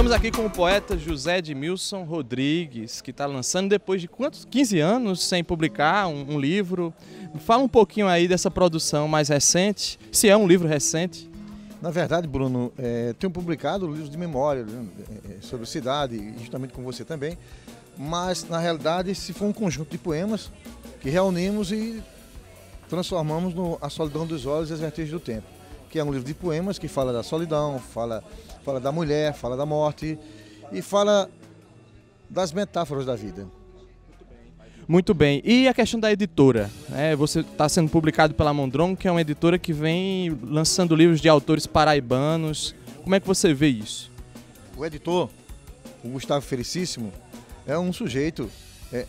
Estamos aqui com o poeta José Edmilson Rodrigues, que está lançando depois de quantos? 15 anos sem publicar um livro. Fala um pouquinho aí dessa produção mais recente, se é um livro recente. Na verdade, Bruno, tenho publicado livros de memória sobre cidade, justamente com você também, mas na realidade esse foi um conjunto de poemas que reunimos e transformamos no A Solidão dos Olhos e as Vertigens do Tempo, que é um livro de poemas que fala da solidão, fala da mulher, fala da morte e fala das metáforas da vida. Muito bem. E a questão da editora? Você está sendo publicado pela Mondrongo, que é uma editora que vem lançando livros de autores paraibanos. Como é que você vê isso? O editor, o Gustavo Felicíssimo, é um sujeito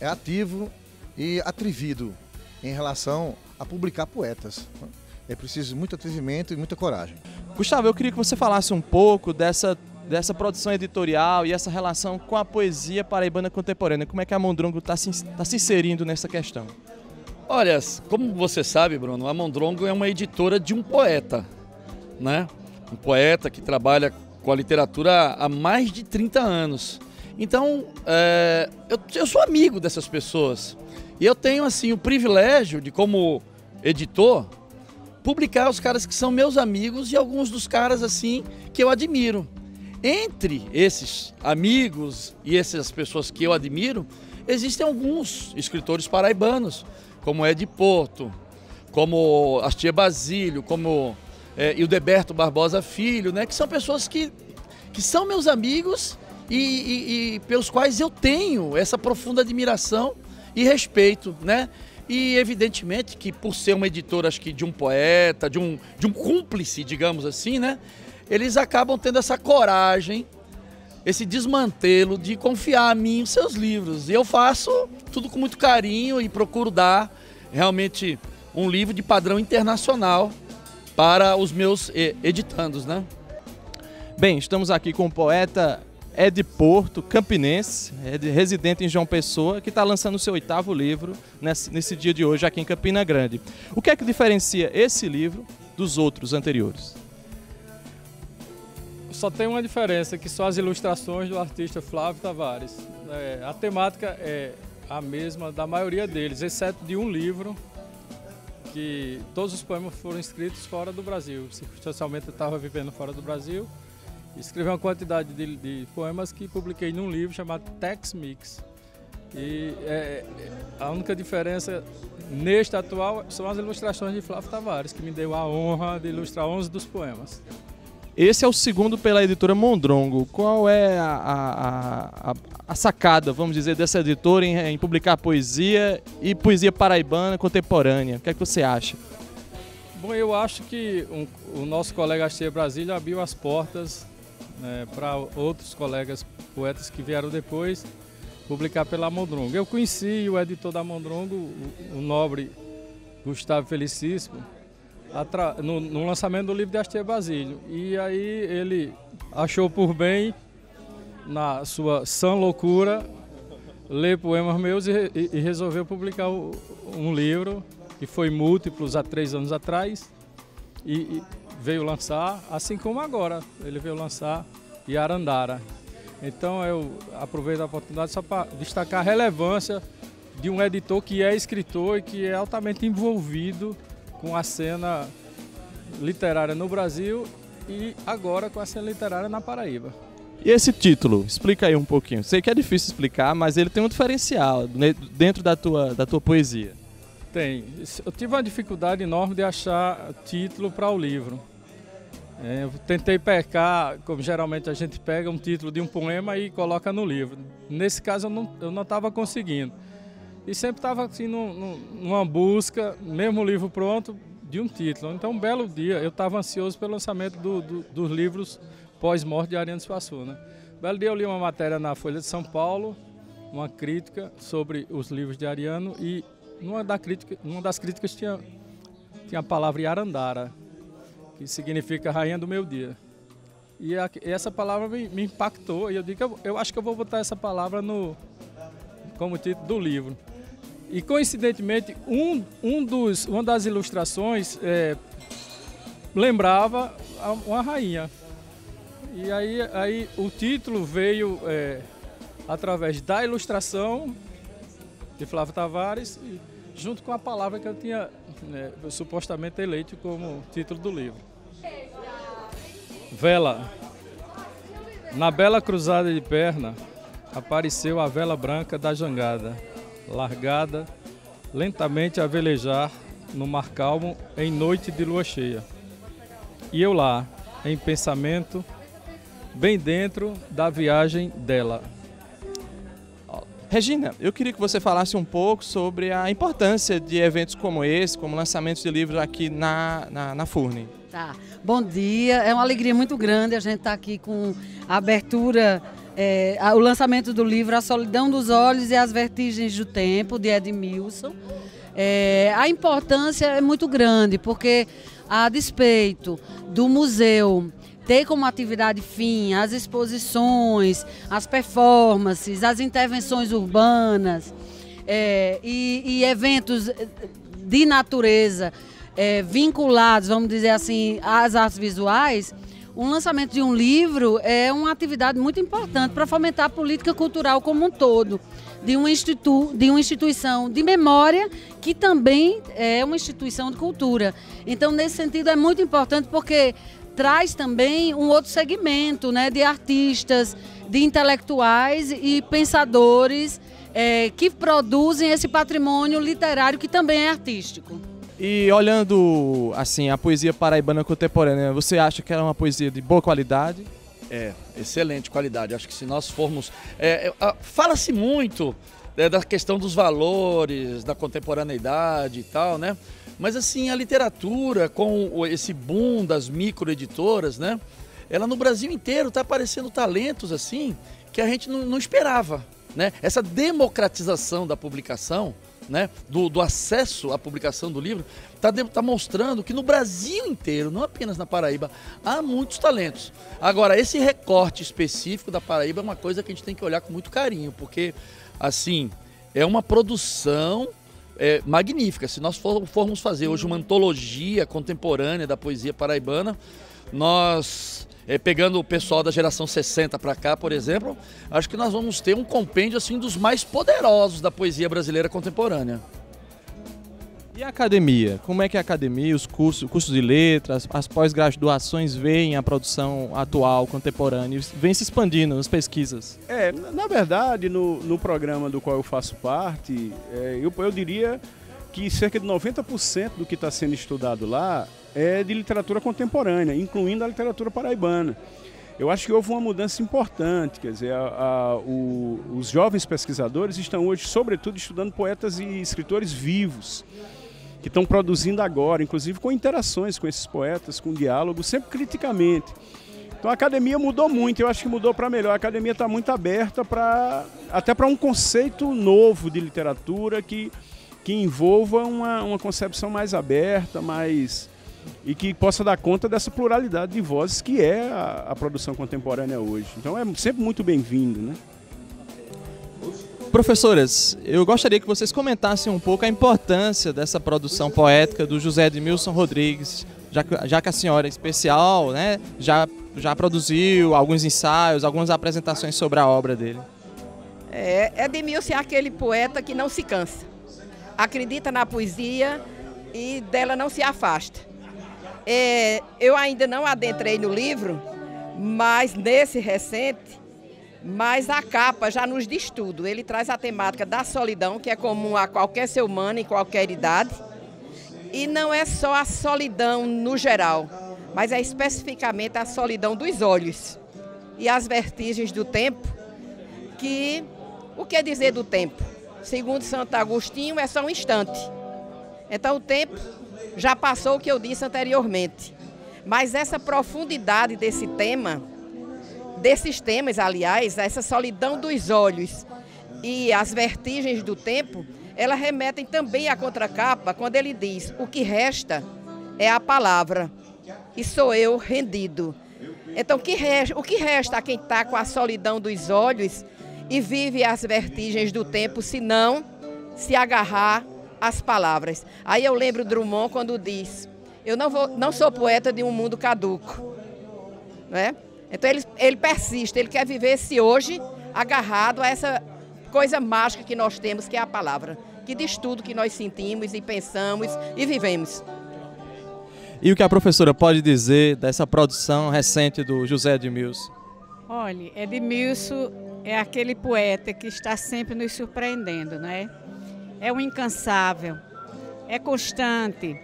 ativo e atrevido em relação a publicar poetas. É preciso muito atrevimento e muita coragem. Gustavo, eu queria que você falasse um pouco dessa produção editorial e essa relação com a poesia paraibana contemporânea. Como é que a Mondrongo está se inserindo nessa questão? Olha, como você sabe, Bruno, a Mondrongo é uma editora de um poeta, né? Um poeta que trabalha com a literatura há mais de 30 anos. Então, eu sou amigo dessas pessoas. E eu tenho, assim, o privilégio de, como editor, publicar os caras que são meus amigos e alguns dos caras, assim, que eu admiro. Entre esses amigos e essas pessoas que eu admiro, existem alguns escritores paraibanos, como Ed Porto, como Astia Basílio, como Hildeberto Barbosa Filho, né, que são pessoas que são meus amigos e pelos quais eu tenho essa profunda admiração e respeito, né? E evidentemente que por ser uma editora, acho que de um poeta, de um cúmplice, digamos assim, né? Eles acabam tendo essa coragem, esse desmantelo de confiar a mim os seus livros. E eu faço tudo com muito carinho e procuro dar realmente um livro de padrão internacional para os meus editandos, né? Bem, estamos aqui com o poeta Ed Porto, campinense, residente em João Pessoa, que está lançando o seu 8º livro nesse dia de hoje aqui em Campina Grande. O que é que diferencia esse livro dos outros anteriores? Só tem uma diferença, que são as ilustrações do artista Flávio Tavares. A temática é a mesma da maioria deles, exceto de um livro, que todos os poemas foram escritos fora do Brasil. Circunstancialmente eu estava vivendo fora do Brasil. Escrevi uma quantidade de poemas que publiquei num livro chamado Tex Mix. E a única diferença neste atual são as ilustrações de Flávio Tavares, que me deu a honra de ilustrar 11 dos poemas. Esse é o segundo pela editora Mondrongo. Qual é a sacada, vamos dizer, dessa editora em publicar poesia e poesia paraibana contemporânea? O que é que você acha? Bom, eu acho que o nosso colega Astia Basílio abriu as portas para outros colegas poetas que vieram depois publicar pela Mondrongo. Eu conheci o editor da Mondrongo, o nobre Gustavo Felicíssimo, no lançamento do livro de Astia Basílio. E aí ele achou por bem, na sua sã loucura, ler poemas meus e resolveu publicar um livro que foi Múltiplos há 3 anos atrás e veio lançar, assim como agora, ele veio lançar Yarandara. Então eu aproveito a oportunidade só para destacar a relevância de um editor que é escritor e que é altamente envolvido com a cena literária no Brasil e agora com a cena literária na Paraíba. E esse título? Explica aí um pouquinho. Sei que é difícil explicar, mas ele tem um diferencial dentro da tua poesia. Tem. Eu tive uma dificuldade enorme de achar título para o livro. Eu tentei pegar, como geralmente a gente pega um título de um poema e coloca no livro. Nesse caso eu não estava conseguindo. E sempre estava assim numa busca, mesmo o livro pronto, de um título. Então um belo dia eu estava ansioso pelo lançamento dos livros pós-morte de Ariano Suassuna. Um belo dia eu li uma matéria na Folha de São Paulo, uma crítica sobre os livros de Ariano e numa das críticas tinha a palavra Yarandara, que significa Rainha do Meu Dia. E essa palavra me impactou e eu digo eu acho que eu vou botar essa palavra como título do livro. E coincidentemente uma das ilustrações lembrava uma rainha. E aí o título veio através da ilustração de Flávio Tavares, junto com a palavra que eu tinha supostamente eleito como título do livro. Vela. Na bela cruzada de perna, apareceu a vela branca da jangada, largada, lentamente a velejar no mar calmo em noite de lua cheia. E eu lá, em pensamento, bem dentro da viagem dela. Regina, eu queria que você falasse um pouco sobre a importância de eventos como esse, como lançamentos de livros aqui na FURN. Tá. Bom dia, é uma alegria muito grande a gente estar aqui com a abertura, o lançamento do livro A Solidão dos Olhos e as Vertigens do Tempo, de Edmilson. A importância é muito grande, porque a despeito do museu ter como atividade fim as exposições, as performances, as intervenções urbanas e eventos de natureza vinculados, vamos dizer assim, às artes visuais, o lançamento de um livro é uma atividade muito importante para fomentar a política cultural como um todo, de uma instituição de memória que também é uma instituição de cultura. Então, nesse sentido, é muito importante porque traz também um outro segmento, né, de artistas, de intelectuais e pensadores que produzem esse patrimônio literário que também é artístico. E olhando assim a poesia paraibana contemporânea, você acha que ela é uma poesia de boa qualidade? Excelente qualidade. Acho que se nós formos... fala-se muito da questão dos valores, da contemporaneidade e tal, né? Mas assim, a literatura, com esse boom das microeditoras, né? Ela no Brasil inteiro está aparecendo talentos assim que a gente não esperava, né? Essa democratização da publicação, né? Do acesso à publicação do livro, está mostrando que no Brasil inteiro, não apenas na Paraíba, há muitos talentos. Agora, esse recorte específico da Paraíba é uma coisa que a gente tem que olhar com muito carinho, porque assim, é uma produção magnífica. Se nós formos fazer hoje uma antologia contemporânea da poesia paraibana, nós, pegando o pessoal da geração 60 para cá, por exemplo, acho que nós vamos ter um compêndio assim, dos mais poderosos da poesia brasileira contemporânea. E a academia? Como é que a academia, os cursos de letras, as pós-graduações veem a produção atual, contemporânea, vem se expandindo nas pesquisas? Na verdade, no programa do qual eu faço parte, eu diria que cerca de 90% do que está sendo estudado lá é de literatura contemporânea, incluindo a literatura paraibana. Eu acho que houve uma mudança importante, quer dizer, os jovens pesquisadores estão hoje, sobretudo, estudando poetas e escritores vivos, que estão produzindo agora, inclusive com interações com esses poetas, com diálogo, sempre criticamente. Então a academia mudou muito, eu acho que mudou para melhor. A academia está muito aberta até para um conceito novo de literatura que envolva uma concepção mais aberta, e que possa dar conta dessa pluralidade de vozes que é a produção contemporânea hoje. Então é sempre muito bem-vindo, né? Professoras, eu gostaria que vocês comentassem um pouco a importância dessa produção poética do José Edmilson Rodrigues, já que a senhora é especial, né, já produziu alguns ensaios, algumas apresentações sobre a obra dele. Edmilson é aquele poeta que não se cansa, acredita na poesia e dela não se afasta. Eu ainda não adentrei no livro, mas nesse recente, mas a capa já nos diz tudo. Ele traz a temática da solidão, que é comum a qualquer ser humano em qualquer idade. E não é só a solidão no geral, mas é especificamente a solidão dos olhos e as vertigens do tempo, que, o que dizer do tempo? Segundo Santo Agostinho, é só um instante. Então o tempo já passou o que eu disse anteriormente. Mas essa profundidade desse tema, desses temas, aliás, essa solidão dos olhos e as vertigens do tempo, elas remetem também à contracapa, quando ele diz: o que resta é a palavra, e sou eu rendido. Então, o que resta a quem está com a solidão dos olhos e vive as vertigens do tempo, se não se agarrar às palavras? Aí eu lembro Drummond quando diz: eu não sou poeta de um mundo caduco, né? Então ele persiste, ele quer viver esse hoje agarrado a essa coisa mágica que nós temos, que é a palavra, que diz tudo que nós sentimos e pensamos e vivemos. E o que a professora pode dizer dessa produção recente do José Edmilson? Olha, Edmilson é aquele poeta que está sempre nos surpreendendo, né? É um incansável, é constante,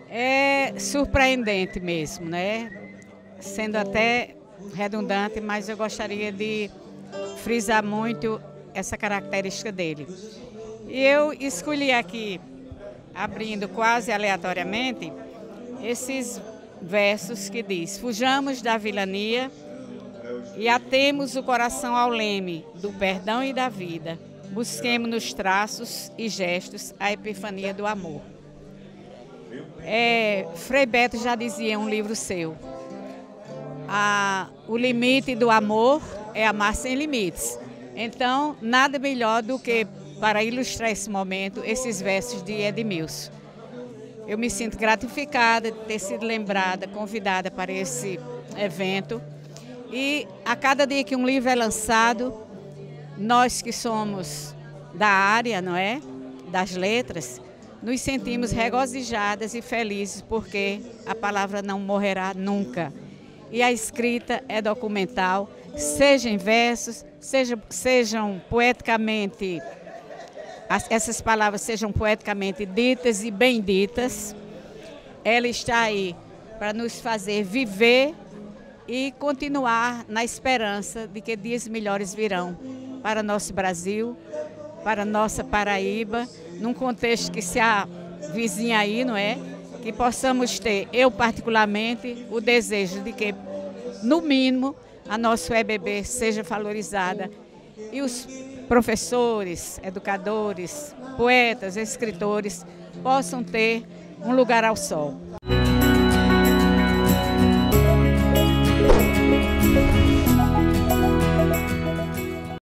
é surpreendente mesmo, né? Sendo até redundante, mas eu gostaria de frisar muito essa característica dele. E eu escolhi aqui, abrindo quase aleatoriamente, esses versos que diz: fujamos da vilania e atemos o coração ao leme do perdão e da vida. Busquemos nos traços e gestos a epifania do amor. Frei Beto já dizia em um livro seu: o limite do amor é amar sem limites. Então, nada melhor do que, para ilustrar esse momento, esses versos de Edmilson. Eu me sinto gratificada de ter sido lembrada, convidada para esse evento. E a cada dia que um livro é lançado, nós que somos da área, não é? Das letras, nos sentimos regozijadas e felizes porque a palavra não morrerá nunca. E a escrita é documental, seja em versos, sejam poeticamente, essas palavras sejam poeticamente ditas e bem ditas. Ela está aí para nos fazer viver e continuar na esperança de que dias melhores virão para nosso Brasil, para nossa Paraíba, num contexto que se avizinha aí, não é? Que possamos ter, eu particularmente, o desejo de que, no mínimo, a nossa UEBB seja valorizada e os professores, educadores, poetas, escritores possam ter um lugar ao sol.